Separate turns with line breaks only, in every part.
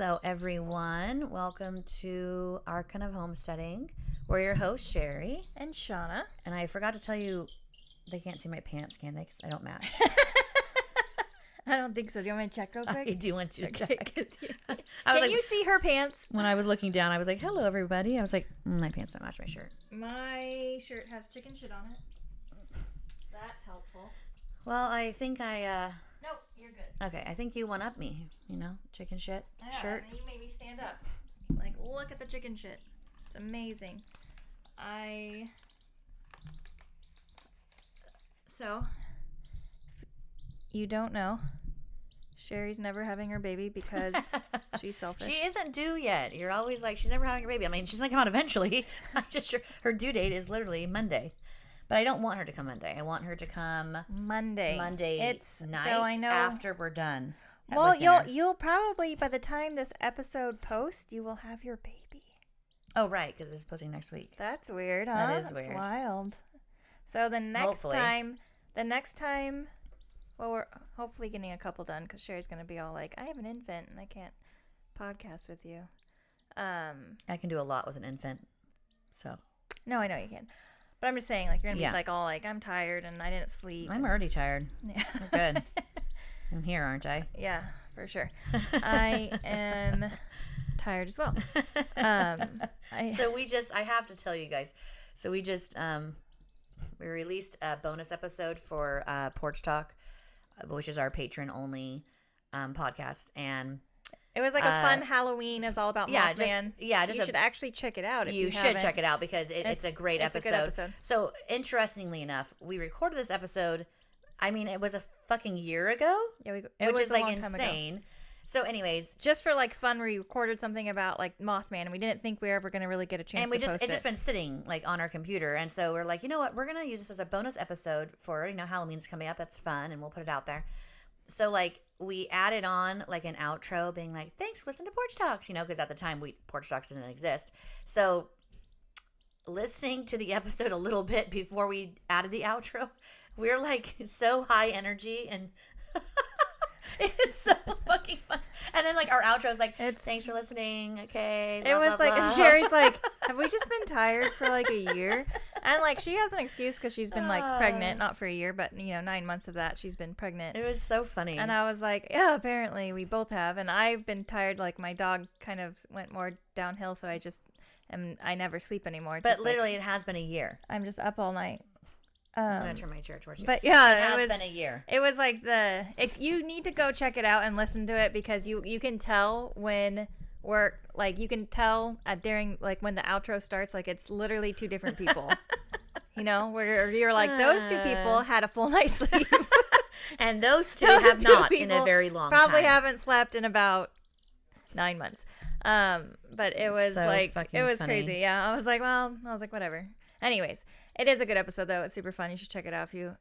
Hello, everyone. Welcome to Archon of Homesteading. We're your hosts, Sherry.
And Shauna.
And I forgot to tell you, they can't see my pants, can they? Because I don't match.
I don't think so. Do you want me to check real quick?
I do want to check.
Can you see her pants?
When I was looking down, I was like, hello, everybody. I was like, my pants don't match my shirt.
My shirt has chicken shit on it. That's helpful.
Well, I think
Nope, you're good.
Okay, I think you one-up me, chicken shit shirt.
You made me stand up. Like, look at the chicken shit. It's amazing. So, you don't know, Sherry's never having her baby because she's selfish.
She isn't due yet. You're always like, she's never having her baby. I mean, she's going to come out eventually. Her due date is literally Monday. But I don't want her to come Monday. I want her to come
Monday
night, so I know after we're done.
Well, you'll probably, by the time this episode posts, you will have your baby.
Oh, right, because it's posting next week.
That's weird, huh?
That is weird.
That's wild. So the next time, well, we're hopefully getting a couple done because Sherry's going to be all like, I have an infant and I can't podcast with you.
I can do a lot with an infant, so.
No, I know you can. But I'm just saying, like, you're going to be like, all like, I'm tired and I didn't sleep.
I'm already tired. Yeah. We're good. I'm here, aren't I?
Yeah, for sure. I am tired as well.
So I have to tell you guys. So we just, we released a bonus episode for Porch Talk, which is our patron-only podcast. And
it was like a fun Halloween. It was all about Mothman. You should actually check it out.
You should check it out because it's a great episode.
A good episode.
So interestingly enough, we recorded this episode. I mean, it was a fucking year ago.
Yeah,
which is like insane. So, anyways,
just for like fun, we recorded something about like Mothman, and we didn't think we were ever going to really get a chance. And it's
just been sitting like on our computer, and so we're like, you know what, we're gonna use this as a bonus episode for Halloween's coming up. That's fun, and we'll put it out there. So like we added on like an outro being like, thanks for listening to Porch Talks, because at the time Porch Talks didn't exist. So listening to the episode a little bit before we added the outro, we're like so high energy and it's so fucking fun. And then like our outro is like, thanks for listening. Okay.
It was like, and Sherry's like, have we just been tired for like a year? And like, she has an excuse because she's been like pregnant, not for a year, but 9 months of that she's been pregnant.
It was so funny.
And I was like, yeah, apparently we both have. And I've been tired. Like my dog kind of went more downhill. So I never sleep anymore.
But literally it has been a year.
I'm just up all night.
I'm going to turn my chair towards you.
But yeah,
it has been a year.
It was like you need to go check it out and listen to it because you can tell when you can tell during like when the outro starts, like it's literally two different people. Where you're like, those two people had a full night's sleep.
And those two have not in a very long time.
Probably haven't slept in about 9 months. But it was so like, it was funny. Crazy. Yeah. I was like, whatever. Anyways, it is a good episode though. It's super fun. You should check it out if you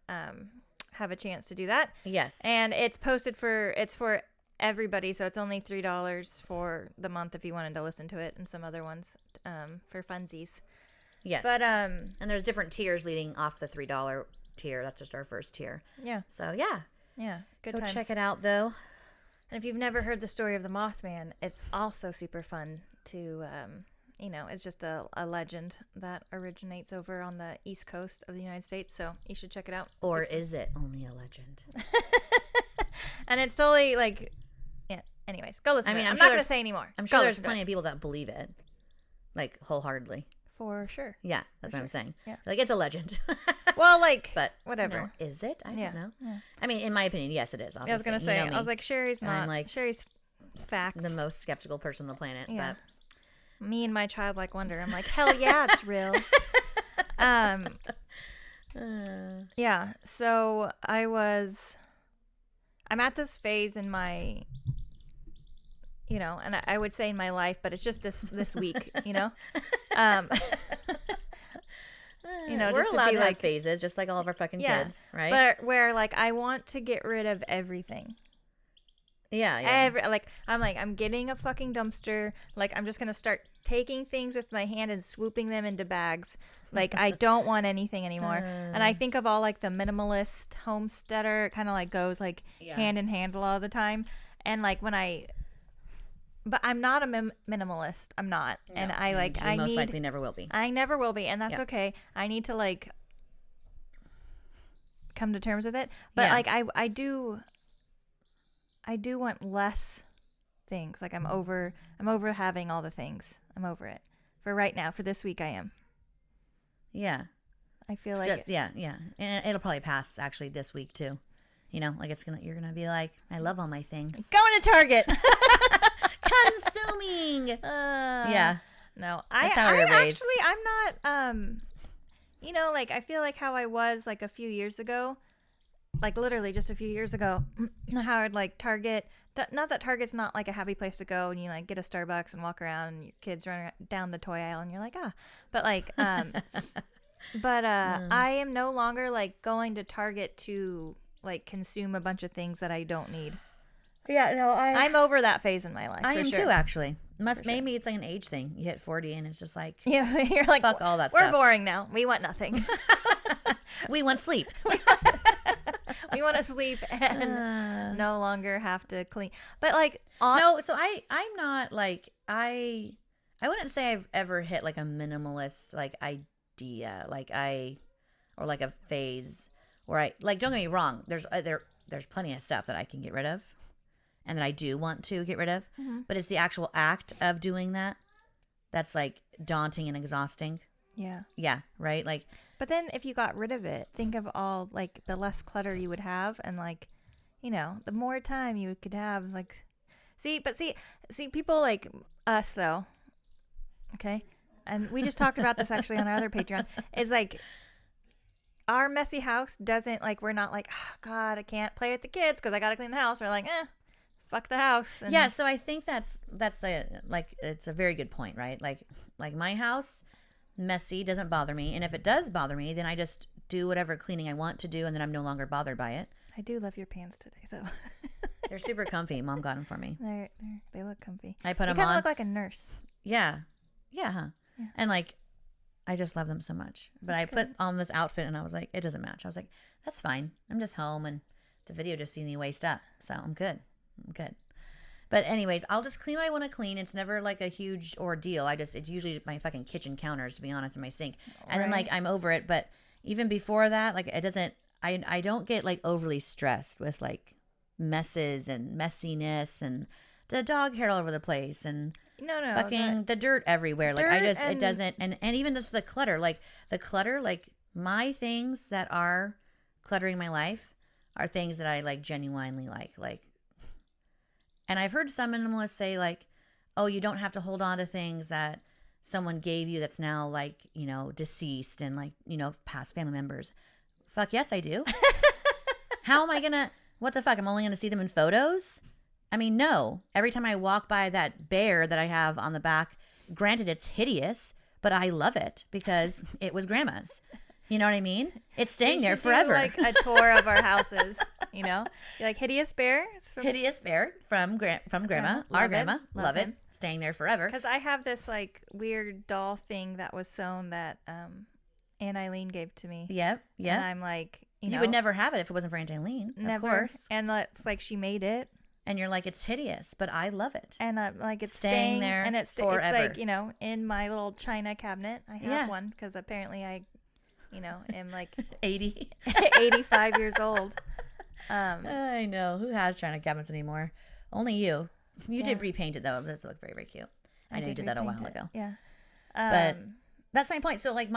have a chance to do that.
Yes.
And it's for everybody, so it's only $3 for the month if you wanted to listen to it, and some other ones for funsies.
Yes.
But
and there's different tiers leading off the $3 tier. That's just our first tier.
Yeah.
So yeah.
Yeah. Good
Go
times.
check it out though.
And if you've never heard the story of the Mothman, it's also super fun to it's just a legend that originates over on the East Coast of the United States, so you should check it out.
Or is it only a legend?
And it's totally like, yeah. Anyways, go listen. I'm not going to say anymore.
I'm sure there's plenty of people that believe it, like wholeheartedly.
For sure.
Yeah, that's what I'm saying.
Yeah,
like it's a legend.
Well, like,
but
whatever.
Is it? I don't know. Yeah. I mean, in my opinion, yes, it is. Obviously.
I was going to say, I was like, Sherry's not. I'm like, Sherry's facts.
The most skeptical person on the planet.
Yeah.
But
me and my childlike wonder. I'm like, hell yeah, it's real. Yeah. So I'm at this phase in my, and I would say in my life, but it's just this week,
we're
just
allowed
to
to
have
like phases, just like all of our fucking kids, right?
But where like I want to get rid of everything.
Yeah.
I'm getting a fucking dumpster. Like, I'm just going to start taking things with my hand and swooping them into bags. Like, I don't want anything anymore. And I think of all, like, the minimalist homesteader. It kind of, like, goes, like, hand in hand a lot of the time. And, like, when but I'm not a minimalist. I'm not.
No,
and I
most
need,
likely never will be.
I never will be. And that's
Yep.
okay. I need to like come to terms with it. But
Yeah.
like, I do want less things. Like I'm over having all the things. I'm over it. For right now, for this week I am.
Yeah.
I feel like
Just yeah. And it'll probably pass actually this week too. You know, like you're gonna be like, I love all my things.
going to Target.
Consuming. Yeah.
No,
That's how we were raised.
actually, I'm not, you know, like, I feel like how I was, like, a few years ago, like, literally just a few years ago, how I'd, like, Target, not that Target's not, like, a happy place to go, and you, like, get a Starbucks and walk around, and your kids run down the toy aisle, and you're like, but, like, I am no longer, like, going to Target to, like, consume a bunch of things that I don't need.
Yeah, no,
I'm over that phase in my life.
I
for
am
sure.
too, actually. Maybe it's like an age thing. You hit 40 and it's just like,
Yeah, you're like,
fuck all that
we're
stuff.
boring now. We want nothing.
We want sleep.
We want to sleep and no longer have to clean. But like,
No, so I'm not like, I wouldn't say I've ever hit like a minimalist like idea, or like a phase where I, like, don't get me wrong. There's plenty of stuff that I can get rid of and that I do want to get rid of, but it's the actual act of doing that's like daunting and exhausting.
yeah.
Yeah. Right. Like,
But then if you got rid of it, think of all like the less clutter you would have, and like, you know, the more time you could have. Like, see people like us though. Okay, and we just talked about this actually on our other Patreon. Is like, our messy house doesn't, like, we're not like, oh, God, I can't play with the kids because I got to clean the house. We're like, fuck the house. And
yeah. So I think that's it's a very good point, right? Like my house, messy doesn't bother me. And if it does bother me, then I just do whatever cleaning I want to do. And then I'm no longer bothered by it.
I do love your pants today though.
They're super comfy. Mom got them for me.
They look comfy.
I put
You
them
kind of
on.
look like a nurse.
Yeah. Yeah. Huh?
Yeah.
And like, I just love them so much. But
That's
I put on this outfit and I was like, it doesn't match. I was like, that's fine. I'm just home and the video just sees me waist up. So I'm good. But anyways, I'll just clean what I want to clean. It's never like a huge ordeal. It's usually my fucking kitchen counters, to be honest, in my sink. And then like, I'm over it. But even before that, like, it doesn't, I don't get like overly stressed with like messes and messiness and the dog hair all over the place and
No,
fucking the dirt everywhere. Like, it doesn't, and even just the clutter, like my things that are cluttering my life are things that I like genuinely like, and I've heard some minimalists say like, oh, you don't have to hold on to things that someone gave you that's now like, you know, deceased and like, you know, past family members. Fuck yes, I do. How am I gonna, what the fuck? I'm only gonna see them in photos? I mean, no. Every time I walk by that bear that I have on the back, granted it's hideous, but I love it because it was grandma's. You know what I mean? It's staying there forever.
Do, like, a tour of our houses, you know? You're like, hideous bear?
Hideous bear from grandma. Our grandma. Love it. Staying there forever.
Because I have this like weird doll thing that was sewn that Aunt Eileen gave to me.
Yep.
And I'm like, you know,
would never have it if it wasn't for Aunt Eileen.
Never.
Of course.
And it's like she made it.
And you're like, it's hideous, but I love it.
And like, it's
staying there
and it's
forever.
It's like, you know, in my little china cabinet. I have one because apparently I, you know, am like 85 years old.
I know. Who has china cabinets anymore? Only you. You did repaint it though. It does look very, very cute. I know you did that a while ago.
Yeah.
But that's my point. So like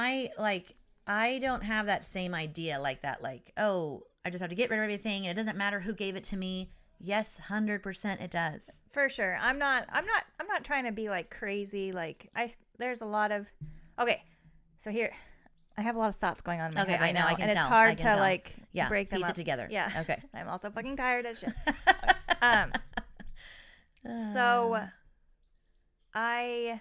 I don't have that same idea like that. Like, oh, I just have to get rid of everything and it doesn't matter who gave it to me. Yes, 100% it does.
For sure. I'm not trying to be like crazy. Like there's a lot of, okay. So here, I have a lot of thoughts going on in my head right now.
I can
and
tell.
it's hard to
tell.
like
Yeah,
break them
piece
up.
it together.
Yeah.
Okay.
I'm also fucking tired as shit. So I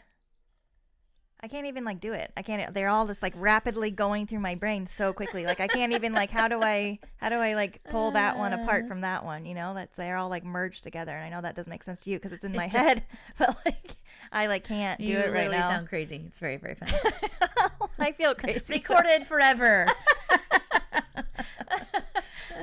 can't even like do it. I can't. They're all just like rapidly going through my brain so quickly. Like I can't even like how do I like pull that one apart from that one? You know, they're all like merged together. And I know that doesn't make sense to you because it's in my head, but like I like can't do it right now.
You sound crazy. It's very, very funny.
I feel crazy.
Recorded forever.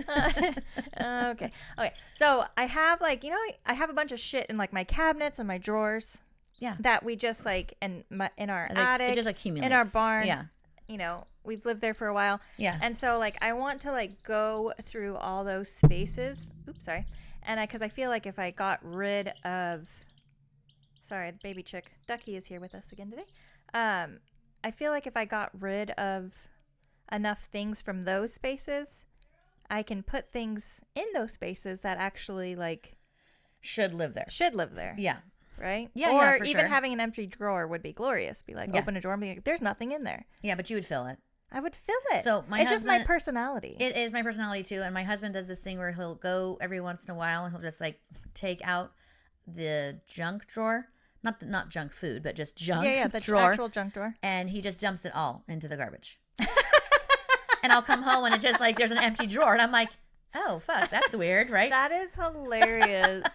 Okay. Okay. So I have like, I have a bunch of shit in like my cabinets and my drawers.
Yeah.
That we just like in our attic.
It just accumulates.
In our barn.
Yeah.
We've lived there for a while.
Yeah.
And so like I want to like go through all those spaces. Oops, sorry. And because I feel like if I got rid of, sorry, the baby chick Ducky is here with us again today. I feel like if I got rid of enough things from those spaces, I can put things in those spaces that actually like
should live there.
Yeah. Right?
Yeah,
or
for
even
sure.
having an empty drawer would be glorious. Be like, open a drawer and be like, there's nothing in there.
Yeah, but you would fill it.
I would fill it.
So
it's just my personality.
It is my personality too. And my husband does this thing where he'll go every once in a while and he'll just like take out the junk drawer. Not junk food, but just junk
the
drawer.
actual junk drawer.
And he just dumps it all into the garbage. And I'll come home and it's just like there's an empty drawer. And I'm like, oh, fuck, that's weird, right?
That is hilarious.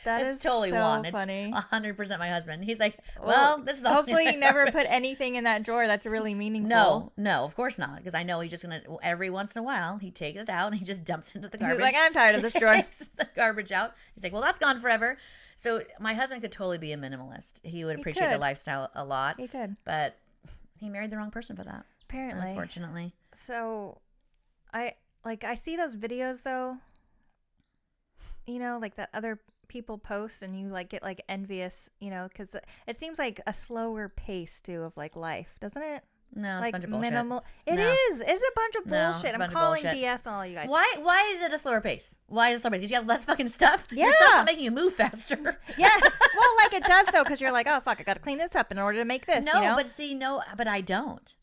It's totally
so
Juan.
funny.
It's 100% my husband. He's like, well, this is all.
Hopefully, you never put anything in that drawer that's really meaningful.
No, of course not. Because I know he's just gonna every once in a while he takes it out and he just dumps it into the garbage.
He's like, I'm tired of this drawer.
Takes the garbage out. He's like, well, that's gone forever. So my husband could totally be a minimalist. He would appreciate the lifestyle a lot.
He could,
but he married the wrong person for that.
Apparently,
unfortunately.
So, I see those videos though. Like that other people post and you like get like envious, because it seems like a slower pace too of like life, doesn't it?
No, it's
like
a bunch of bullshit.
Minimal. It is. It's a bunch of bullshit.
I'm
calling BS on all you guys.
Why is it a slower pace? Why is it a slower pace? Because you have less fucking stuff.
Yeah.
Your stuff's not making you move faster.
Yeah. Well, like it does though, because you're like, oh fuck, I got to clean this up in order to make this.
But I don't.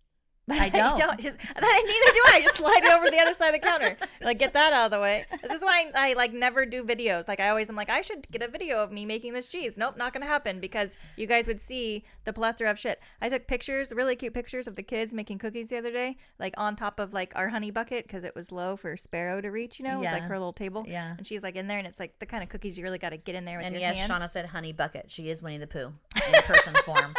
I don't.
Neither do I. I just slide it over to the other side of the counter. Like, get that out of the way. This is why I like never do videos. Like, I always am like, I should get a video of me making this cheese. Nope, not going to happen because you guys would see the plethora of shit. I took pictures, really cute pictures of the kids making cookies the other day, like on top of like our honey bucket because it was low for Sparrow to reach, It was like her little table.
Yeah.
And she's like in there and it's like the kind of cookies you really got to get in there with
and
your
yes,
hands.
Shauna said honey bucket. She is Winnie the Pooh in person form.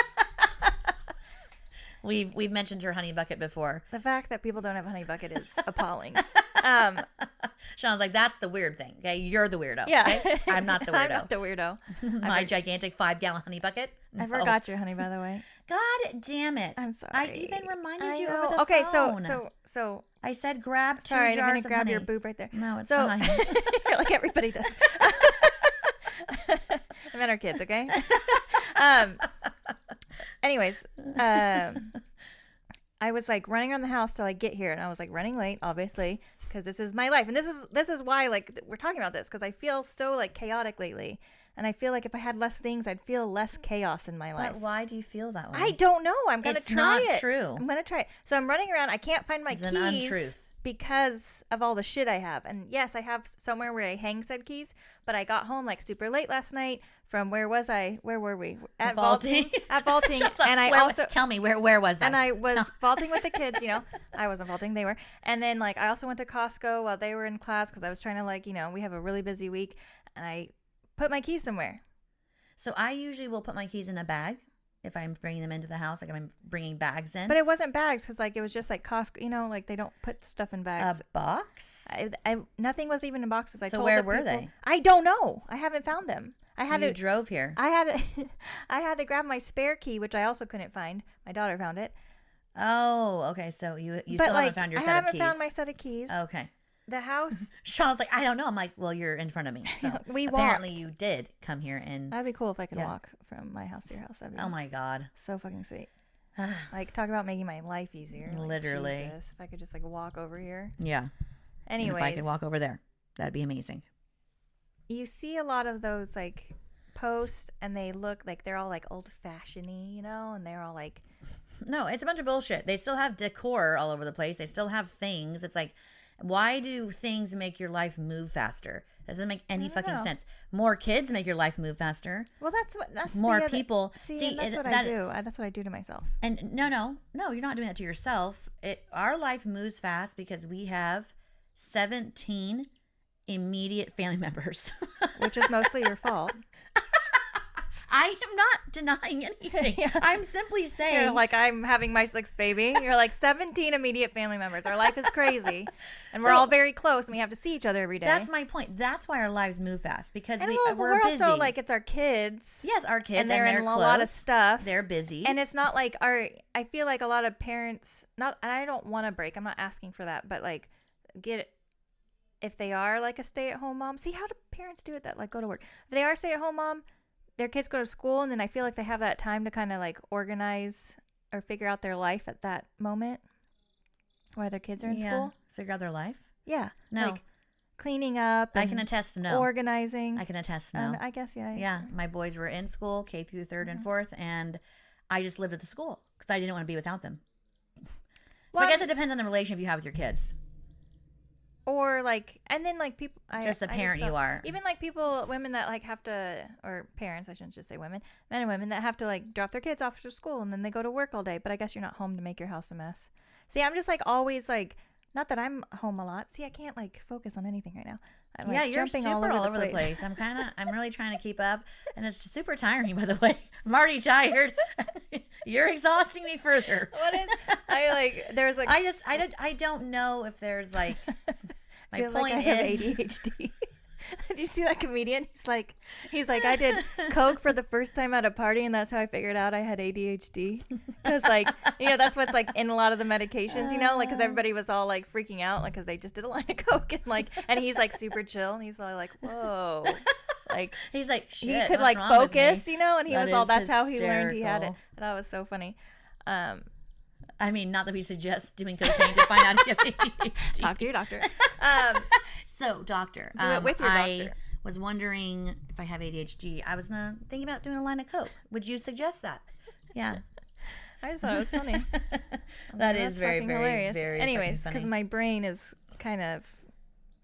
We've mentioned her honey bucket before.
The fact that people don't have a honey bucket is appalling.
Shauna's like, that's the weird thing. Okay, you're the weirdo.
Yeah,
okay? I'm not the weirdo.
I'm not the weirdo.
My gigantic 5-gallon honey bucket.
I forgot your honey, by the way.
God damn it!
I'm sorry.
I even reminded you
know.
over the
okay,
phone.
so
I said grab 2
sorry,
jars
I'm gonna
of
grab
honey.
your boob right there.
No, it's fine.
Like everybody does. I meant our kids, okay? Anyways, I was like running around the house till I get here, and I was like running late, obviously, because this is my life, and this is why like we're talking about this because I feel so like chaotic lately, and I feel like if I had less things, I'd feel less chaos in my life.
But why do you feel that way?
I don't know. I'm gonna try it.
It's not true.
I'm gonna try it. So I'm running around. I can't find my
It's
keys.
an untruth.
Because of all the shit I have. And yes, I have somewhere where I hang said keys, but I got home like super late last night from where was I? Where were we? At vaulting. At vaulting. And I also
tell me where was that?
And I was vaulting with the kids, I wasn't vaulting, they were. And then like I also went to Costco while they were in class because I was trying to like, we have a really busy week, and I put my keys somewhere.
So I usually will put my keys in a bag. If I'm bringing them into the house, like I'm bringing bags in.
But it wasn't bags because like it was just like Costco, like they don't put stuff in bags.
A box?
Nothing was even in boxes.
So where were they?
I don't know. I haven't found them.
You drove here.
I had to grab my spare key, which I also couldn't find. My daughter found it.
Oh, okay. So you still haven't found your set of keys.
I haven't found my set of keys.
Okay.
The house.
Sean's like, I don't know. I'm like, well, you're in front of me. So apparently you did come here and.
That'd be cool if I could walk from my house to your house. That'd be
oh my God.
So fucking sweet. Like talk about making my life easier.
Literally.
Like, Jesus, if I could just like walk over here.
Yeah.
Anyways.
If I could walk over there, that'd be amazing.
You see a lot of those like posts and they look like they're all like old fashioned-y, and they're all like.
No, it's a bunch of bullshit. They still have decor all over the place. They still have things. It's like, why do things make your life move faster? That doesn't make any fucking sense. More kids make your life move faster.
Well, that's
more people.
See, that's what I do. That's what I do to myself.
And no, you're not doing that to yourself. Our life moves fast because we have 17 immediate family members,
which is mostly your fault.
I am not denying anything.
Yeah.
I'm simply saying.
You're like, I'm having my 6th baby. You're like 17 immediate family members. Our life is crazy. And we're all very close and we have to see each other every day.
That's my point. That's why our lives move fast because
we're
busy.
also like, it's our kids.
Yes, our kids.
And they're in
close.
a lot of stuff.
They're busy.
And it's not like I feel like a lot of parents, and I don't want to break. I'm not asking for that. But like, if they are like a stay-at-home mom, see how do parents do it that like go to work? If they are stay-at-home mom, their kids go to school, and then I feel like they have that time to kind of like organize or figure out their life at that moment while their kids are in school.
Figure out their life?
Yeah.
No.
Like cleaning up.
I can attest to no.
Organizing.
I can attest to no.
And I guess, yeah.
Yeah. My boys were in school, K through 3rd and 4th, and I just lived at the school because I didn't want to be without them. So I guess it depends on the relationship you have with your kids.
Or like, and then like people,
just the parent you are.
Even like women that like have to, or parents, I shouldn't just say women, men and women that have to like drop their kids off after school and then they go to work all day. But I guess you're not home to make your house a mess. See, I'm just like always like, not that I'm home a lot. See, I can't like focus on anything right now. I'm like
you're
jumping
super all over the place. I'm really trying to keep up, and it's super tiring. By the way, I'm already tired. You're exhausting me further.
What is? There's like.
I don't know if there's like. My
feel
point
like I
is
have ADHD. Did you see that comedian? He's like, I did coke for the first time at a party, and that's how I figured out I had ADHD. Because like, that's what's like in a lot of the medications, like because everybody was all like freaking out, like because they just did a line of coke, and he's like super chill, and he's all like, whoa, like
he's like, shit,
he could like focus, and he was all that's
hysterical.
How he learned he had it. That was so funny.
I mean, not that we suggest doing cocaine to find out if you have ADHD.
Talk to your doctor.
So, doctor.
Do it with your doctor.
I was wondering if I have ADHD. I was thinking about doing a line of coke. Would you suggest that? Yeah.
I just thought it was funny.
That is very, very,
hilarious.
very
Anyways, because my brain is kind of,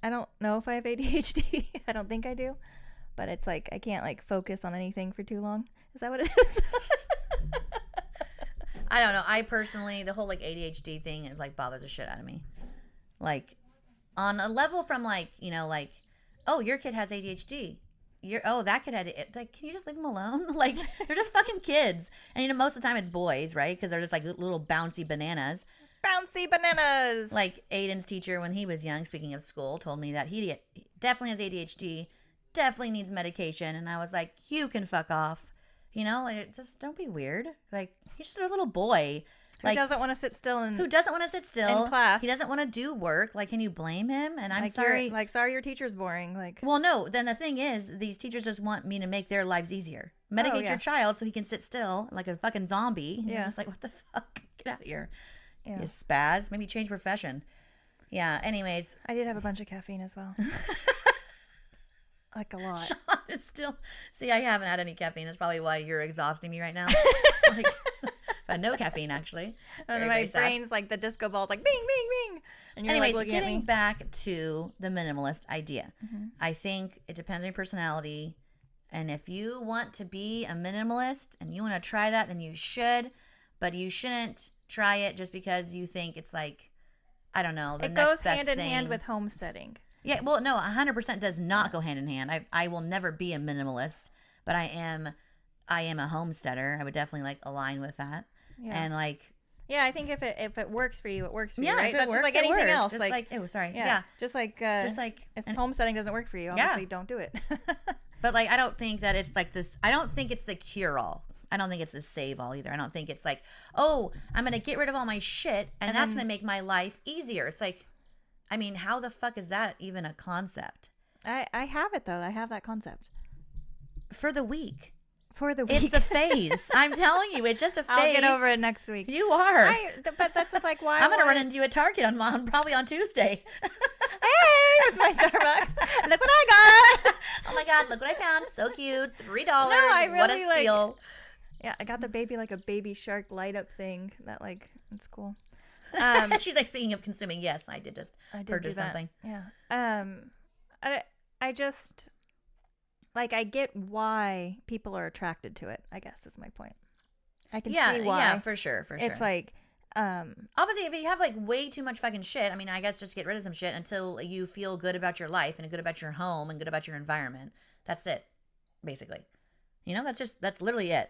I don't know if I have ADHD. I don't think I do. But it's like, I can't like focus on anything for too long. Is that what it is?
I don't know. I personally, the whole like ADHD thing, it like bothers the shit out of me. Like on a level from like, like, oh, your kid has ADHD. That kid had it. Like, can you just leave them alone? Like, they're just fucking kids. And most of the time it's boys, right? Because they're just like little bouncy bananas.
Bouncy bananas.
Like Aiden's teacher when he was young, speaking of school, told me that he definitely has ADHD, definitely needs medication. And I was like, you can fuck off. Just don't be weird. Like, he's just a little boy.
Who doesn't want to sit still in class?
He doesn't want to do work. Like, can you blame him? And I'm
like
sorry.
Sorry your teacher's boring. Like,
well, no. Then the thing is, these teachers just want me to make their lives easier. Medicate your child so he can sit still like a fucking zombie. And you're just like, what the fuck? Get out of here. Yeah. You spaz. Maybe change profession. Yeah. Anyways.
I did have a bunch of caffeine as well. Like a lot.
Sean is still. See, I haven't had any caffeine. That's probably why you're exhausting me right now. Like, I've had no caffeine actually.
And my brain's like the disco ball's like bing, bing, bing. And you're
anyways,
like
getting back to the minimalist idea, I think it depends on your personality. And if you want to be a minimalist and you want to try that, then you should. But you shouldn't try it just because you think it's like, I don't know, the next best thing. It goes hand in
hand with homesteading.
Yeah, well, no, 100% does not go hand in hand. I will never be a minimalist, but I am a homesteader. I would definitely like align with that. Yeah. And like,
yeah, I think if it works for you, it works for you, right?
If it
That's
works,
just like anything else.
Just like oh, sorry. Yeah.
Just like if homesteading doesn't work for you, obviously don't do it.
But like, I don't think that it's like this. I don't think it's the cure all. I don't think it's the save all either. I don't think it's like, oh, I'm gonna get rid of all my shit and that's gonna make my life easier. It's like, I mean, how the fuck is that even a concept?
I have it though. I have that concept
for the week.
It's
a phase. I'm telling you, it's just a phase.
I'll get over it next week.
You are.
But that's like why
I'm gonna run into you at Target probably on Tuesday.
Hey, with my Starbucks. Look what I got.
Oh my god, look what I found. So cute. $3.
No, I really
what a steal.
Yeah, I got the baby like a baby shark light up thing that like it's cool.
She's like, speaking of consuming, yes, I did purchase something.
Yeah. I just like, I get why people are attracted to it, I guess is my point. I can see why.
Yeah, for sure.
It's like
obviously if you have like way too much fucking shit, I mean, I guess just get rid of some shit until you feel good about your life and good about your home and good about your environment. That's it, basically. That's literally it.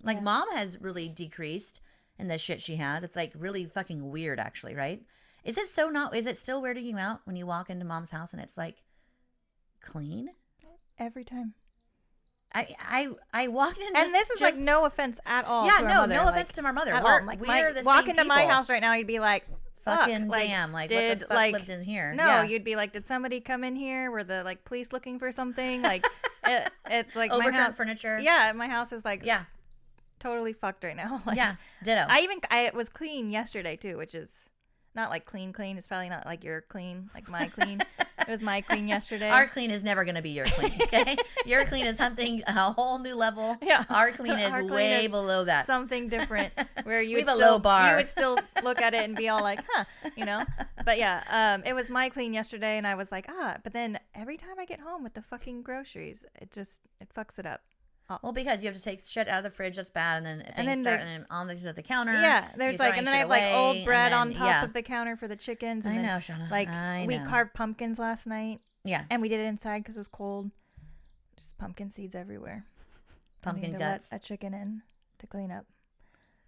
Like
Yeah.
mom has really decreased in the shit she has. It's like really fucking weird, actually, right? Is it still weirding you out when you walk into mom's house and it's like clean?
Every time.
I walked in,
And this is like no offense at all.
Yeah,
to our
no,
mother,
no
like,
offense to our mother.
at
We're
all. Like
we're the
walk
same
into my
people.
house right now, you'd be like,
Fucking
fuck,
damn! Like
did,
what the fuck lived in here?
No,
Yeah.
you'd be like, did somebody come in here? Were the like police looking for something? Like it's like my
Overturned
house.
furniture.
Yeah, my house is like
Yeah.
totally fucked right now. Like,
Yeah. Ditto.
I was clean yesterday too, which is not like clean. It's probably not like your clean, like my clean. It was my clean yesterday.
Our clean is never going to be your clean, okay? Your clean is something, a whole new level.
Yeah.
Our clean is
Our clean
way
is
below that.
Something different where you
We
would
have a
still,
low bar.
You would still look at it and be all like, huh, But yeah, it was my clean yesterday and I was like, but then every time I get home with the fucking groceries, it fucks it up.
Well, because you have to take shit out of the fridge that's bad, and then things
then
and then on the counter.
Yeah, there's
you're
like, and then I
throwing
have
shit
like
away,
old bread
and
on
then-
top of the counter for the chickens. And
I
then,
know, Shauna.
Like
I
we
know.
carved pumpkins last night.
Yeah.
And we did it inside because it was cold. Just pumpkin seeds everywhere.
Pumpkin
I need
guts.
to let a chicken in to clean up.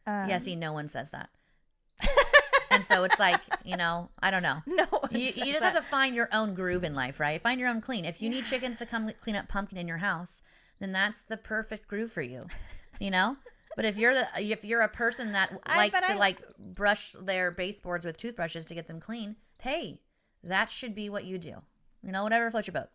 Yeah, see, no one says that. And so it's like, I don't know.
No,
You just have to find your own groove in life, right? Find your own clean. If you need chickens to come clean up pumpkin in your house, then that's the perfect groove for you, But if you're a person that likes to brush their baseboards with toothbrushes to get them clean, hey, that should be what you do. Whatever floats your boat.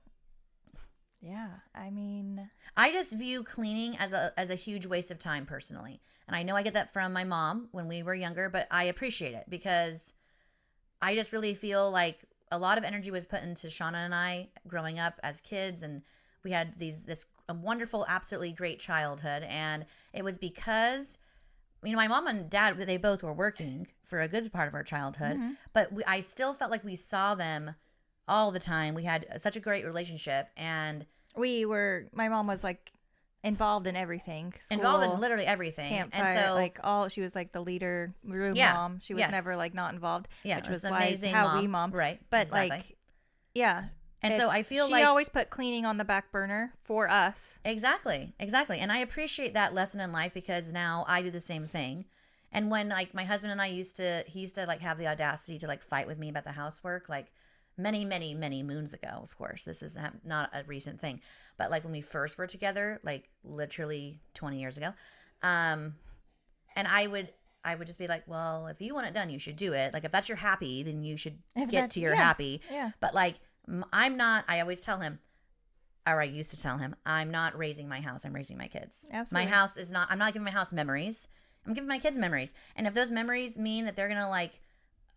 Yeah, I mean,
I just view cleaning as a huge waste of time personally. And I know I get that from my mom when we were younger, but I appreciate it because I just really feel like a lot of energy was put into Shauna and I growing up as kids, and we had this wonderful, absolutely great childhood. And it was because, my mom and dad, they both were working for a good part of our childhood, but I still felt like we saw them all the time. We had such a great relationship, and
my mom was like involved in everything.
involved in literally everything.
Campfire,
And so
she was like the leader room
Yeah,
mom. She was
yes.
never like not involved.
Yeah,
which
it was
was
amazing
how we
mom.
mom.
Right,
But
exactly.
yeah.
And so I feel
she
like
always put cleaning on the back burner for us.
Exactly. And I appreciate that lesson in life because now I do the same thing. And when like my husband and he used to like have the audacity to like fight with me about the housework, like many, many, many moons ago, of course. This is not a recent thing. But like when we first were together, like literally 20 years ago. And I would just be like, well, if you want it done, you should do it. Like if that's your happy, then you should get to your happy.
Yeah.
But like I'm not, I always tell him, or I used to tell him, I'm not raising my house. I'm raising my kids.
Absolutely.
My house is not, I'm not giving my house memories. I'm giving my kids memories. And if those memories mean that they're going to like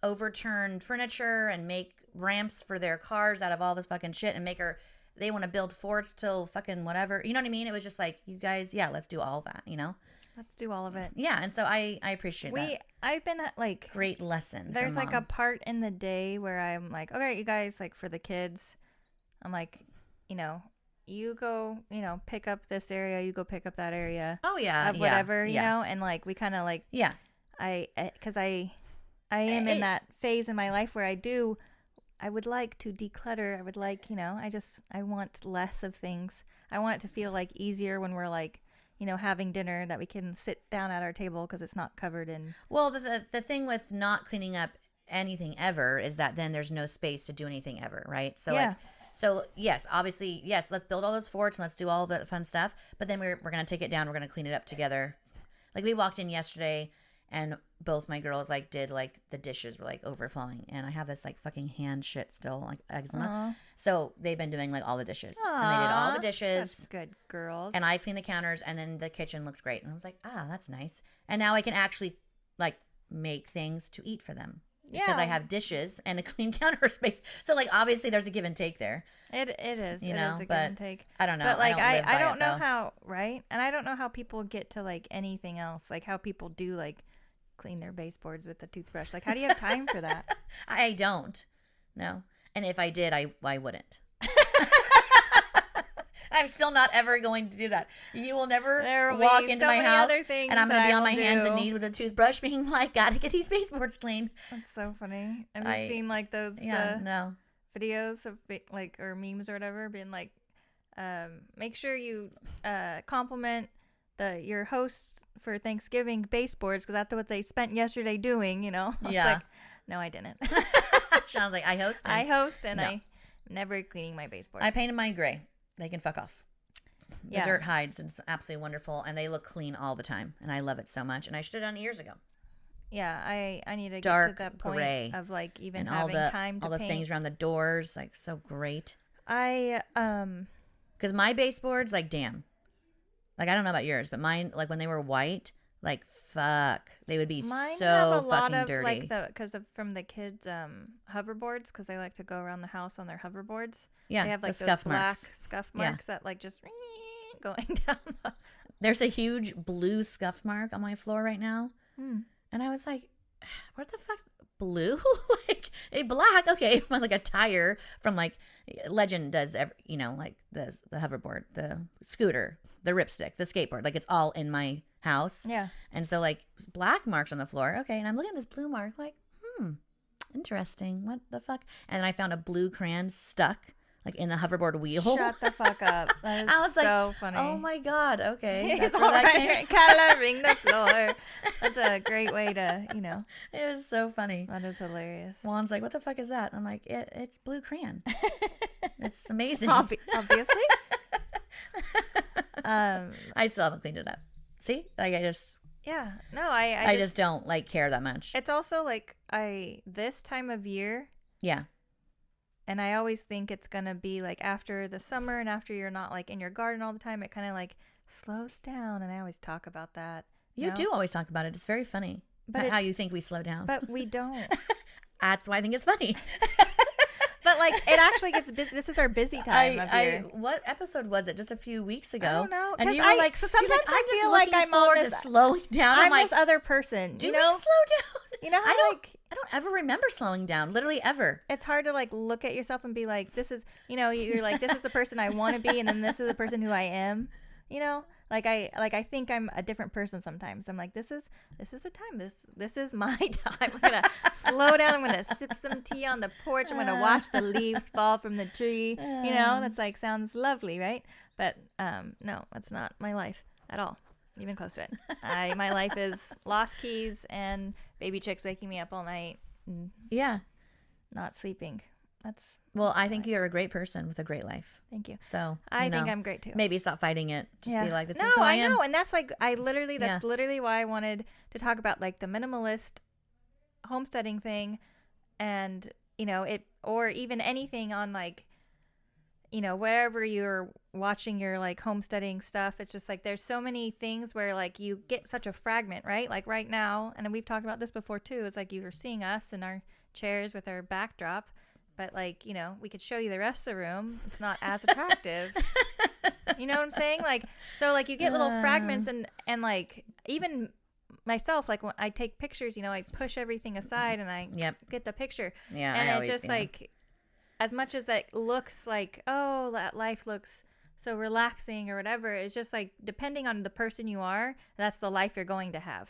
overturn furniture and make ramps for their cars out of all this fucking shit and they want to build forts till fucking whatever. You know what I mean? It was just like, you guys, yeah, let's do all that,
Let's do all of it.
Yeah. And so I appreciate that.
I've been at like
Great lesson.
there's
from
like
Mom.
a part in the day where I'm like, okay, you guys, like for the kids, I'm like, you go, pick up this area, you go pick up that area
Oh yeah.
of
yeah,
whatever,
yeah.
and like we kind of like,
Yeah.
because I am in that phase in my life where I would like to declutter. I would like, I want less of things. I want it to feel like easier when we're like, having dinner, that we can sit down at our table because it's not covered in.
Well, the thing with not cleaning up anything ever is that then there's no space to do anything ever, right? So
Yeah.
so yes, obviously, yes, let's build all those forts and let's do all the fun stuff. But then we're going to take it down. We're going to clean it up together. Like we walked in yesterday and both my girls like did like the dishes were like overflowing. And I have this like fucking hand shit still, like eczema.
Aw.
So they've been doing like all the dishes. And they did all the
Aw,
dishes.
Such good girls.
And I cleaned the counters, and then the kitchen looked great. And I was like, that's nice. And now I can actually like make things to eat for them because I
Yeah.
have dishes and a clean counter space. So like obviously there's a give and take there.
It is.
You
It
know,
is a give
but
and take.
I don't know.
But like
I don't, live by
I don't
it,
know
though.
how, right? And I don't know how people get to like anything else, like how people do like clean their baseboards with a toothbrush. Like how do you have time for that?
I don't. No. And if I did, I wouldn't. I'm still not ever going to do that. You will never
There will
walk
be
into
so
my
many
house
other things
and I'm going to
that
be
I
on my
will
hands and
do.
knees with a toothbrush being like, gotta get these baseboards clean.
That's so funny. Have you
I-
seen like those
Yeah, no.
videos of like or memes or whatever being like make sure you compliment your hosts for Thanksgiving baseboards because that's what they spent yesterday doing. I was like, no, I didn't.
Sean's like, I host.
I host, and I'm never cleaning my baseboards.
I painted mine gray. They can fuck off. The dirt hides, and it's absolutely wonderful, and they look clean all the time, and I love it so much. And I should have done it years ago.
Yeah, I need to
Dark
get to that point
gray.
Of like even
and
having time to
all the
paint.
things around the doors, like so great.
Because
my baseboards, like damn, like I don't know about yours, but mine, like when they were white, like fuck, they would be
mine
so
have a lot
fucking
of
dirty.
like from the kids hoverboards because they like to go around the house on their hoverboards.
Yeah,
they have like
the
those
scuff
black
marks.
scuff marks that like just going down.
There's a huge blue scuff mark on my floor right now, and I was like, what the fuck, blue? Like a black? Okay, like a tire from like Legend does, like the hoverboard, the scooter, the ripstick, the skateboard, like it's all in my house.
Yeah,
and so like black marks on the floor. Okay, and I'm looking at this blue mark, like, interesting. What the fuck? And then I found a blue crayon stuck like in the hoverboard wheel.
Shut the fuck up. That is
I was
so
like,
funny.
oh my god. Okay,
It's
that's
all
where that
right.
came.
Coloring the floor. That's a great way to,
It was so funny.
That is hilarious.
Juan's like, what the fuck is that? I'm like, it's blue crayon. It's amazing.
Obviously.
I still haven't cleaned it up. See, like I just
I
just don't like care that much.
It's also like this time of year.
Yeah.
And I always think it's going to be like after the summer and after you're not like in your garden all the time, it kind of like slows down. And I always talk about that.
You do always talk about it. It's very funny. But how you think we slow down.
But we don't.
That's why I think it's funny.
But like it actually gets busy. This is our busy time of year.
What episode was it? Just a few weeks ago.
I don't know.
And you were like,
so sometimes
I'm
I feel like I'm on this
slowing down.
I'm
like,
this other person.
Do
you
we
know?
slow down?
You know how
I don't ever remember slowing down. Literally ever.
It's hard to like look at yourself and be like, this is, you're like, this is the person I want to be, and then this is the person who I am. Like I think I'm a different person sometimes. I'm like, this is the time. This is my time. I'm gonna slow down. I'm gonna sip some tea on the porch. I'm gonna watch the leaves fall from the tree. That's like sounds lovely, right? But no, that's not my life at all. Even close to it. My life is lost keys and baby chicks waking me up all night.
Yeah.
Not sleeping.
Well, I think you're a great person with a great life.
Thank you.
So
I think I'm great too.
Maybe stop fighting it. Just be like, this is
no,
who I am.
know, and that's like that's literally why I wanted to talk about like the minimalist homesteading thing, and it, or even anything on like wherever you're watching your like homesteading stuff. It's just like there's so many things where like you get such a fragment, right? Like right now, and we've talked about this before too. It's like you were seeing us in our chairs with our backdrop. But, like, we could show you the rest of the room. It's not as attractive. You know what I'm saying? Like, so, like, you get little fragments and, like, even myself, like, when I take pictures, I push everything aside and I get the picture.
Yeah.
And it's just, like, as much as that looks like, oh, that life looks so relaxing or whatever, it's just, like, depending on the person you are, that's the life you're going to have.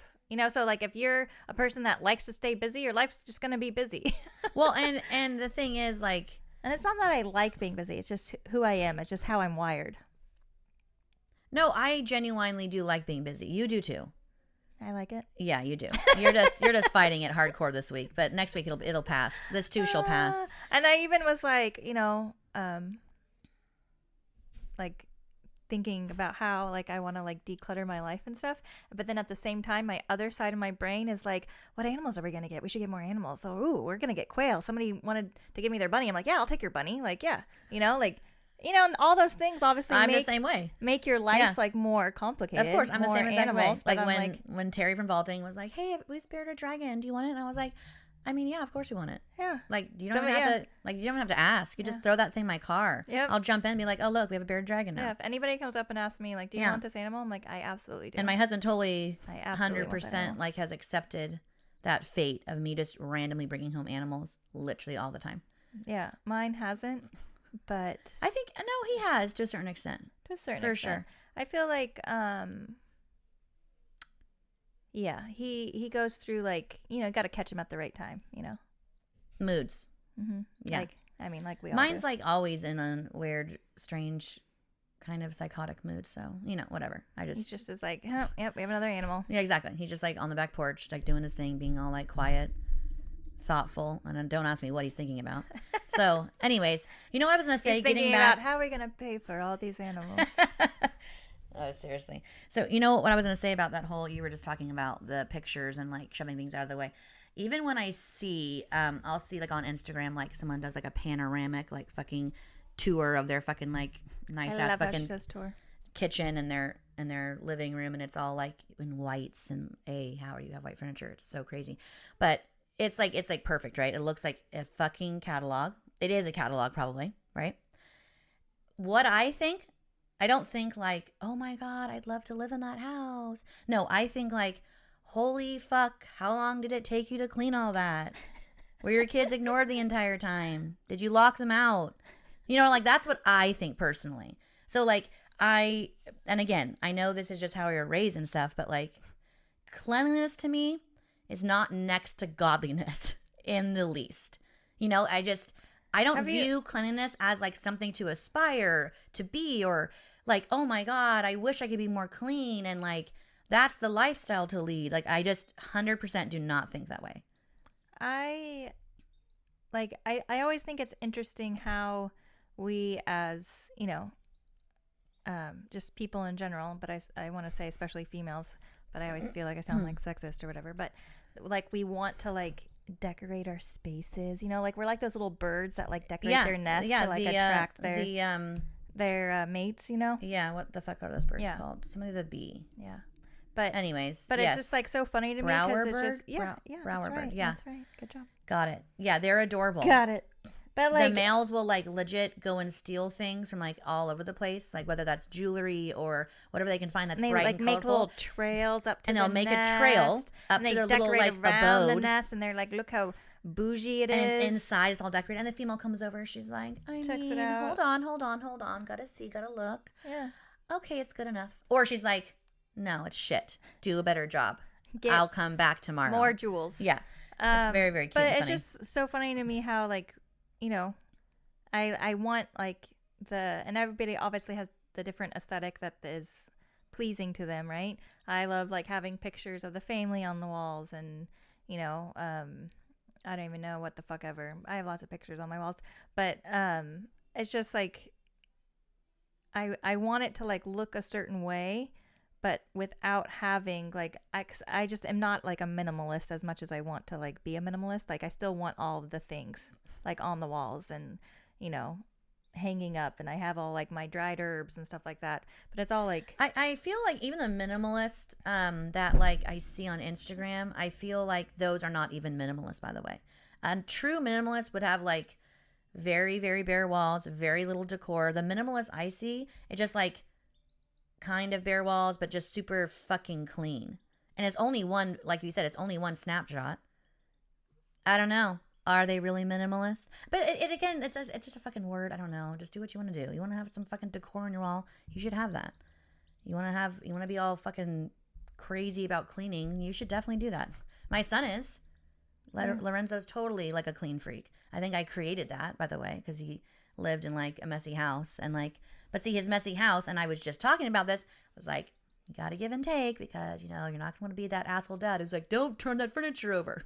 So like if you're a person that likes to stay busy, your life's just going to be busy.
Well, and the thing is like,
and it's not that I like being busy. It's just who I am. It's just how I'm wired.
No, I genuinely do like being busy. You do too.
I like it.
Yeah, you do. You're just fighting it hardcore this week, but next week it'll pass. This too shall pass.
And I even was like, like thinking about how like I want to like declutter my life and stuff, but then at the same time my other side of my brain is like, what animals are we gonna get? We should get more animals. So we're gonna get quail. Somebody wanted to give me their bunny. I'm like, yeah, I'll take your bunny. Like, yeah, and all those things obviously
I'm the same way.
Make your life like more complicated.
Of course, I'm the same exact way.
Like
when Terry from Vaulting was like, hey, we spared a dragon, do you want it? And I was like, I mean, yeah, of course we want it.
Yeah.
Like, you don't even have to ask. You just throw that thing in my car.
Yep.
I'll jump in and be like, oh, look, we have a bearded dragon now.
Yeah. If anybody comes up and asks me, like, do you want this animal? I'm like, I absolutely do.
And my husband totally,
I absolutely
100%, like, has accepted that fate of me just randomly bringing home animals literally all the time.
Yeah. Mine hasn't, but
I think, no, he has to a certain extent.
To a certain
For
extent.
sure.
I feel like, yeah, he goes through like, got to catch him at the right time,
Moods.
Mm-hmm.
Yeah.
Like we all
Mine's
do.
like always in a weird, strange kind of psychotic mood. So, whatever.
He just is like, oh, yep, we have another animal.
Yeah, exactly. He's just like on the back porch, like doing his thing, being all like quiet, thoughtful, and don't ask me what he's thinking about. So, anyways, you know what I was gonna say?
He's thinking about how are we gonna pay for all these animals.
Oh, seriously. So, you know what I was gonna say about that whole? You were just talking about the pictures and like shoving things out of the way. Even when I see, I'll see like on Instagram, like someone does like a panoramic, like fucking tour of their fucking like nice ass fucking
tour.
kitchen and their living room, and it's all like in whites and how do you have white furniture? It's so crazy, but it's like perfect, right? It looks like a fucking catalog. It is a catalog, probably, right? What I think, I don't think like, oh my god, I'd love to live in that house. No, I think like, holy fuck, how long did it take you to clean all that? Were your kids ignored the entire time? Did you lock them out? Like that's what I think personally. So like and again, I know this is just how we were raised and stuff, but like cleanliness to me is not next to godliness in the least. I don't view cleanliness as like something to aspire to be, or like, oh my God, I wish I could be more clean. And like, that's the lifestyle to lead. Like, I just 100% do not think that way.
I always think it's interesting how we as, just people in general, but I want to say especially females, but I always feel like I sound like sexist or whatever, but like we want to like decorate our spaces, like we're like those little birds that like decorate their nest to like attract their mates,
Yeah, what the fuck are those birds called? Somebody with a bee.
Yeah. But
anyways,
but it's just like so funny to me because it's just
Brower bird. Yeah,
that's right. Good job.
Got it. Yeah, they're adorable.
Got it. But like
the males will like legit go and steal things from like all over the place, like whether that's jewelry or whatever they can find that's bright and colorful.
Make little trails up to
and they'll make a trail up to their little like abode.
The nest, and they're like, look how bougie it is.
And it's inside, it's all decorated. And the female comes over, she's like,
checks it out.
Hold on, gotta see, gotta look.
Yeah.
Okay, it's good enough. Or she's like, no, it's shit. Do a better job. I'll come back tomorrow.
More jewels.
Yeah. It's very, very cute.
But
and
it's
funny.
just so funny to me how like, I want like and everybody obviously has the different aesthetic that is pleasing to them, right? I love like having pictures of the family on the walls, and I don't even know what the fuck ever. I have lots of pictures on my walls, but it's just like I want it to like look a certain way, but without having like I just am not like a minimalist as much as I want to like be a minimalist. Like I still want all of the things like on the walls and hanging up, and I have all like my dried herbs and stuff like that, but it's all like
I feel like even the minimalist that like I see on Instagram, I feel like those are not even minimalist, by the way. A true minimalist would have like very, very bare walls, very little decor. The minimalist I see, it just like kind of bare walls, but just super fucking clean. And it's only one, like you said, it's only one snapshot. I don't know. Are they really minimalist? But it again, it's just a fucking word. I don't know. Just do what you want to do. You want to have some fucking decor on your wall, you should have that. You want to be all fucking crazy about cleaning, you should definitely do that. My son is. Lorenzo's totally like a clean freak. I think I created that, by the way, because he lived in like a messy house, and like, but see his messy house, and I was just talking about this, was like, you got to give and take, because, you're not going to want to be that asshole dad who's like, don't turn that furniture over.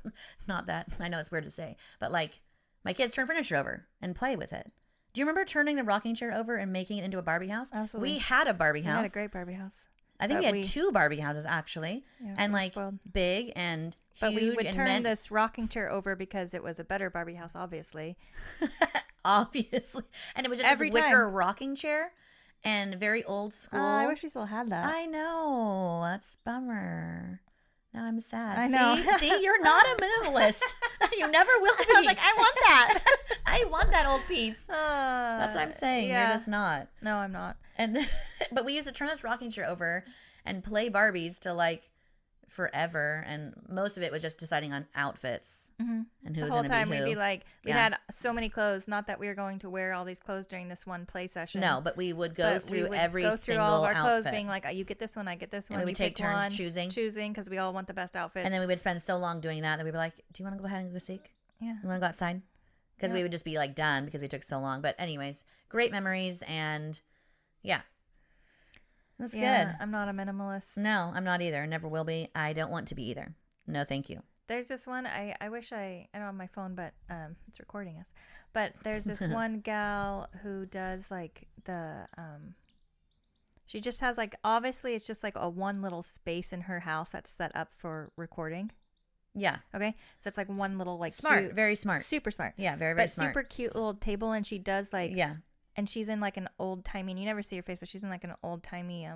Not that. I know it's weird to say. But, like, my kids turn furniture over and play with it. Do you remember turning the rocking chair over and making it into a Barbie house?
Absolutely.
We had a Barbie house.
We had a great Barbie house.
I think we had 2 Barbie houses, actually.
Yeah,
and, like, spoiled. Big and huge.
But we would turn this rocking chair over because it was a better Barbie house, obviously.
Obviously. And it was just this wicker rocking chair. And very old school.
I wish we still had that.
I know. That's a bummer. Now I'm sad.
I know.
See, you're not a minimalist. You never will be.
I was like, I want that.
I want that old piece. That's what I'm saying.
Yeah.
You're just not.
No, I'm not.
But we used to turn this rocking chair over and play Barbies to like forever, and most of it was just deciding on outfits and who was going to be who.
The whole time we'd be like, we had so many clothes, not that we were going to wear all these clothes during this one play session.
No, but we would go through every single
all of our
outfit.
Clothes, being like, you get this one, I get this one.
And we would take turns choosing
because we all want the best outfits.
And then we would spend so long doing that we'd be like, do you want to go ahead and go seek?
Yeah.
You want to go outside? Because we would just be like done because we took so long. But anyways, great memories, and yeah. It was
Yeah,
good.
I'm not a minimalist.
No, I'm not either. Never will be. I don't want to be either. No, thank you.
There's this one. I wish I don't have my phone, but it's recording us. But there's this one gal who does like the she just has like, obviously it's just like a one little space in her house that's set up for recording.
Yeah.
Okay, so it's like one little like
Smart,
cute,
very smart.
super smart.
Yeah, very, very
but
smart.
super cute little table, and she does like
Yeah.
and she's in like an old timey. You never see her face, but she's in like an old timey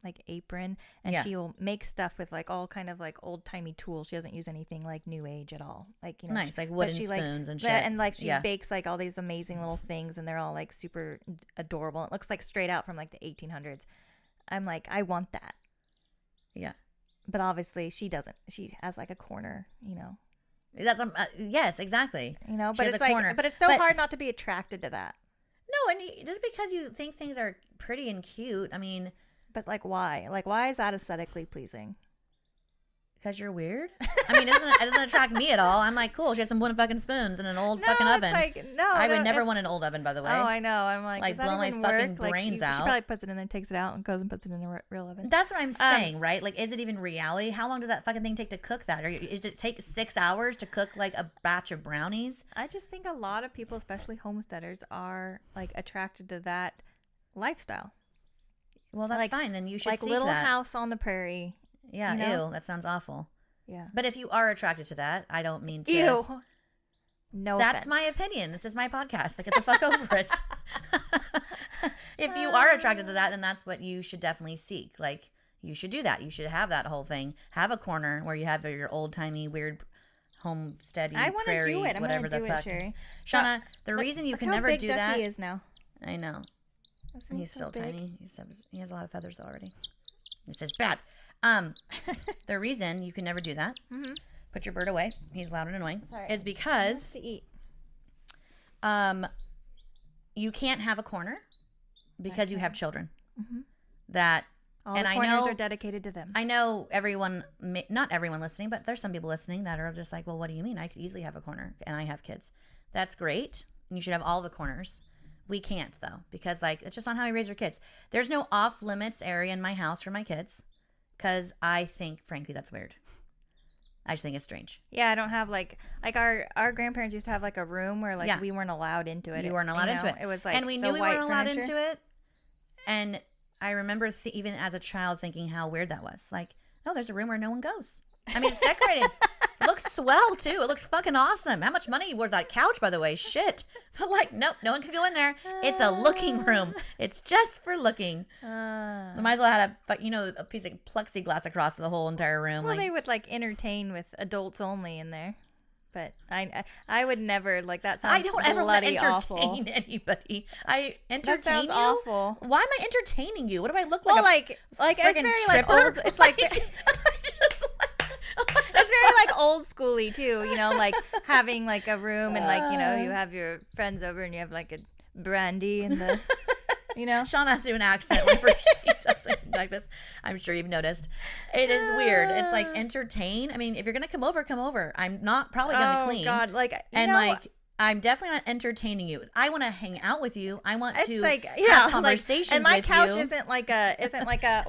like apron, and
Yeah.
she will make stuff with like all kind of like old timey tools. She doesn't use anything like new age at all. Like, you know,
Nice, like
but
wooden
she,
spoons
like,
and shit.
And like she
Yeah.
bakes like all these amazing little things, and they're all like super adorable. It looks like straight out from like the 1800s. I'm like, I want that.
Yeah.
But obviously she doesn't. She has like a corner, you know.
That's yes, exactly.
You know,
She
but
has
it's
a
like,
corner.
but it's so
But-
hard not to be attracted to that.
No, and just because you think things are pretty and cute, I mean,
But like, why? Like, why is that aesthetically pleasing?
because you're weird. I mean, it doesn't attract me at all. I'm like, cool. She has some wooden fucking spoons and an old fucking oven.
It's like, no,
I would
no,
never
it's-
want an old oven, by the way.
Oh, I know. I'm like
Like,
does that
blow my
even
fucking
work? Like,
brains
she
out.
probably puts it in there, takes it out, and goes and puts it in a real oven.
That's what I'm saying, right? Like, is it even reality? How long does that fucking thing take to cook that? Or does it take 6 hours to cook like a batch of brownies?
I just think a lot of people, especially homesteaders, are like attracted to that lifestyle.
Well, that's
Like-
fine. Then you should
Like
seek
Little
that.
House on the Prairie.
Yeah,
you know?
ew, that sounds awful.
Yeah.
But if you are attracted to that, I don't mean to.
Ew. No.
That's
offense.
my opinion. This is my podcast. So get the fuck over it. If you are attracted to that, then that's what you should definitely seek. Like, you should do that. You should have that whole thing. Have a corner where you have your old timey weird homesteady
I want to
prairie,
do it. I'm
whatever
gonna
the
do
fuck.
it, Sherry.
Shauna, the
Look-
reason you
look
can
how
never
big
do
Ducky
that.
is now.
I know.
Isn't he
He's
so
still
big?
tiny. He has a lot of feathers already. This is bad. The reason you can never do that,
Mhm.
put your bird away, he's loud and annoying,
Sorry.
is because
To eat.
you can't have a corner because you have children.
Mhm.
That,
All
and
the
I
corners
know,
are dedicated to them.
I know everyone, not everyone listening, but there's some people listening that are just like, well, what do you mean? I could easily have a corner and I have kids. That's great. And you should have all the corners. We can't though, because like, it's just not how you raise your kids. There's no off limits area in my house for my kids because I think, frankly, that's weird. I just think it's strange.
Yeah, I don't have like our grandparents used to have like a room where like
Yeah.
we weren't allowed into it.
You weren't allowed into it.
It was like
and we
the
knew we
white
weren't allowed
furniture.
into it. And I remember even as a child thinking how weird that was. Like, oh, there's a room where no one goes. I mean, it's decorated. It looks swell too. It looks fucking awesome. How much money was that couch, by the way? Shit. But like, nope, no one can go in there. It's a looking room. It's just for looking. I might as well have a piece of plexiglass across the whole entire room.
Well,
like,
they would like entertain with adults only in there, but I would never like that. Sounds
I don't ever want to
bloody
entertain
awful.
anybody. I entertain
That sounds
you.
awful.
Why am I entertaining you? What do I look like?
Well,
a
like it's
friggin'
very like
stripper?
old. It's like
Just like-
it's very like old schooly too. You know, like having like a room and like you have your friends over and you have like a brandy and the. You know,
Sean has to do an accent whenever she does something like this. I'm sure you've noticed. It is weird. It's like entertain. I mean, if you're gonna come over, come over. I'm not probably gonna clean.
Oh God, like
And like, I'm definitely not entertaining you. I want to hang out with you. I want
it's
to
like
have conversations
and my
with
couch
you.
isn't like a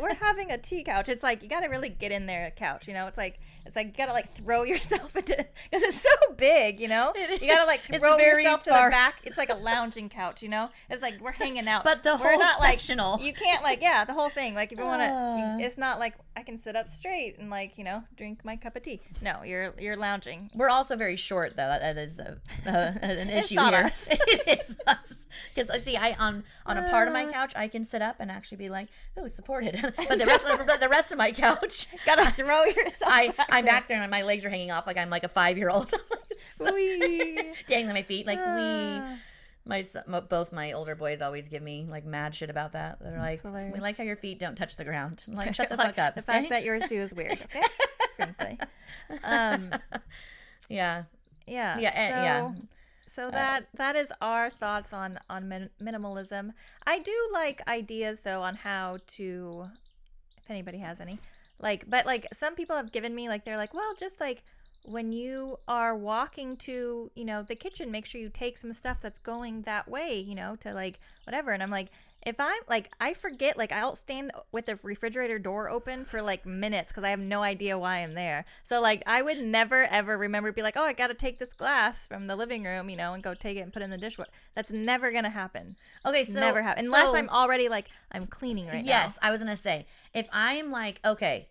we're having a tea couch. It's like you got to really get in there. A couch, you know. It's like you got to like throw yourself into because it's so big, you know. You got to like
It's
throw
very
yourself to
far.
the back. It's like a lounging couch, you know. It's like we're hanging out,
But the
we're
whole
not like
sectional.
you can't like the whole thing. Like if you want to, it's not like I can sit up straight and like drink my cup of tea. No, you're lounging.
We're also very short, though. That is an issue
not
here.
us.
It is us. Because I see, on a part of my couch, I can sit up and actually be like, "Oh, supported." But the rest of my couch,
Gotta throw yourself.
I'm back there and my legs are hanging off like I'm like a 5-year-old. So
Wee.
dangling my feet like both my older boys always give me like mad shit about that. They're like,
hilarious.
"We like how your feet don't touch the ground." I'm like, shut the
Like,
fuck up.
The fact
okay?
that yours do is weird. Okay, frankly.
Yeah.
Yeah.
Yeah.
So that is our thoughts on minimalism. I do like ideas though on how to, if anybody has any, but some people have given me they're like, well, just like when you are walking to the kitchen, make sure you take some stuff that's going that way, to like whatever. And I'm like, if I'm like, I forget, like I'll stand with the refrigerator door open for like minutes because I have no idea why I'm there. So like I would never ever remember to be like, oh, I got to take this glass from the living room, and go take it and put it in the dishwasher. That's never gonna happen.
Okay,
It's
so
never happen unless I'm already like I'm cleaning right now.
Yes, I was gonna say, if I'm like, okay,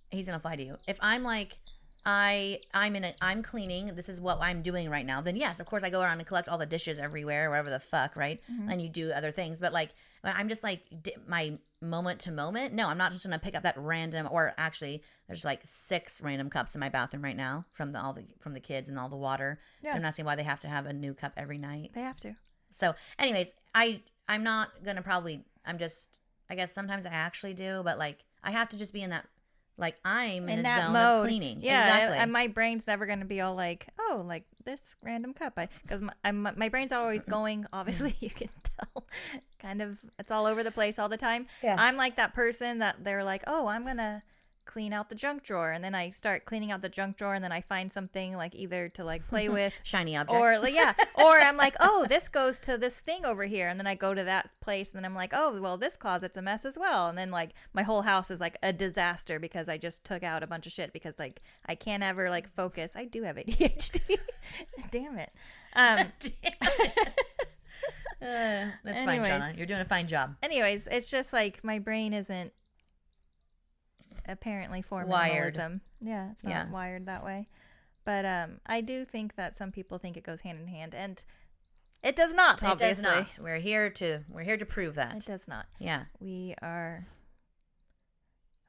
he's gonna fly to you. If I'm like, I'm cleaning, this is what I'm doing right now, then yes, of course I go around and collect all the dishes everywhere, whatever the fuck, right? And you do other things. But like when I'm just like my moment to moment, no, I'm not just gonna pick up that random, or actually there's like 6 random cups in my bathroom right now from the kids and all the water.
Yeah.
I'm not saying why they have to have a new cup every night.
They have to.
So anyways, I'm not gonna I guess sometimes I actually do, but like I have to just be in that, like I'm in a
that
zone
mode
of cleaning.
Yeah,
exactly.
and my brain's never going to be all like, oh, like this random cup. Because my brain's always going, obviously, you can tell, kind of, it's all over the place all the time.
Yes.
I'm like that person that they're like, oh, I'm going to clean out the junk drawer. And then I start cleaning out the junk drawer, and then I find something like either to like play with.
Shiny object.
Or like, yeah. Or I'm like, oh, this goes to this thing over here. And then I go to that place, and then I'm like, oh, well, this closet's a mess as well. And then like my whole house is like a disaster because I just took out a bunch of shit because like I can't ever like focus. I do have ADHD. Damn it.
That's fine, Shauna. You're doing a fine job.
Anyways, it's just like my brain isn't apparently for
Wired.
minimalism. Yeah, it's not wired that way. But I do think that some people think it goes hand in hand, and it does not. Obviously,
it does not. We're here to prove that
it does not.
Yeah,
we are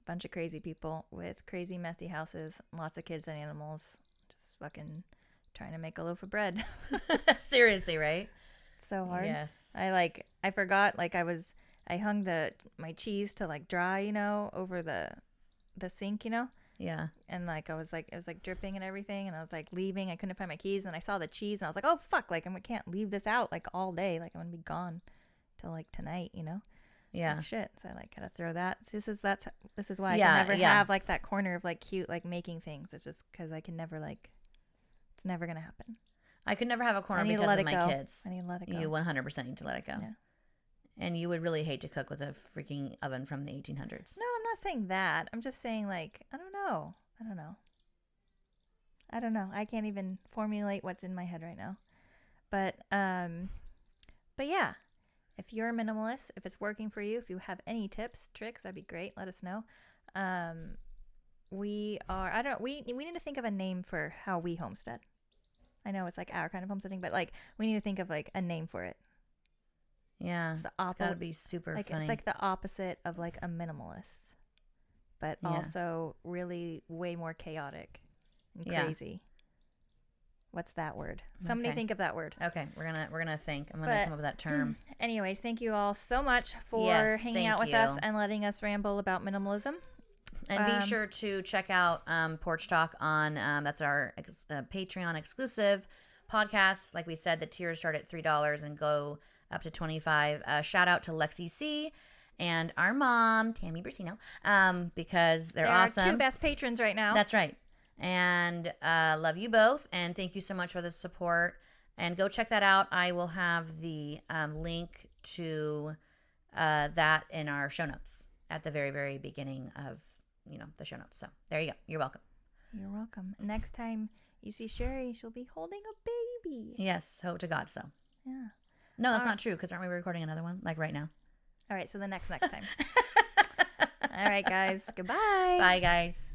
a bunch of crazy people with crazy messy houses, lots of kids and animals, just fucking trying to make a loaf of bread.
Seriously, right?
So hard.
Yes.
I forgot, like I hung my cheese to like dry, over the sink,
Yeah.
and like it was like dripping and everything, and I was like leaving, I couldn't find my keys, and I saw the cheese, and I was like, oh fuck, like I can't leave this out like all day, like I'm gonna be gone till like tonight,
Yeah.
like, shit. So I like gotta throw that. So this is why I can never have like that corner of like cute like making things. It's just because I can never like, it's never gonna happen.
I could never have a corner
I need to
because
let
of
it
my
go.
kids.
I need to let it go.
You 100% need to let it go.
Yeah.
And you would really hate to cook with a freaking oven from the 1800s.
No, I'm not saying that. I'm just saying like I don't know. I can't even formulate what's in my head right now. But yeah, if you're a minimalist, if it's working for you, if you have any tips, tricks, that'd be great. Let us know. We need to think of a name for how we homestead. I know it's like our kind of homesteading, but like we need to think of like a name for it.
Yeah, it's gotta be super
like
funny.
it's like the opposite of like a minimalist, but also really way more chaotic and crazy. What's that word? Somebody think of that word.
Okay, we're gonna think. I'm gonna come up with that term.
Anyways, thank you all so much for hanging out with us and letting us ramble about minimalism.
And be sure to check out Porch Talk on that's our Patreon exclusive podcast. Like we said, the tiers start at $3 and go up to $25. Shout out to Lexi C and our mom, Tammy Brasino, because they're awesome.
Our 2 best patrons right now.
That's right. And love you both, and thank you so much for the support. And go check that out. I will have the link to that in our show notes at the very, very beginning of the show notes. So there you go. You're welcome.
You're welcome. Next time you see Sherry, she'll be holding a baby.
Yes, hope to God so.
Yeah.
No, that's not true, because aren't we recording another one like right now?
All right, so the next time. All right, guys. Goodbye.
Bye, guys.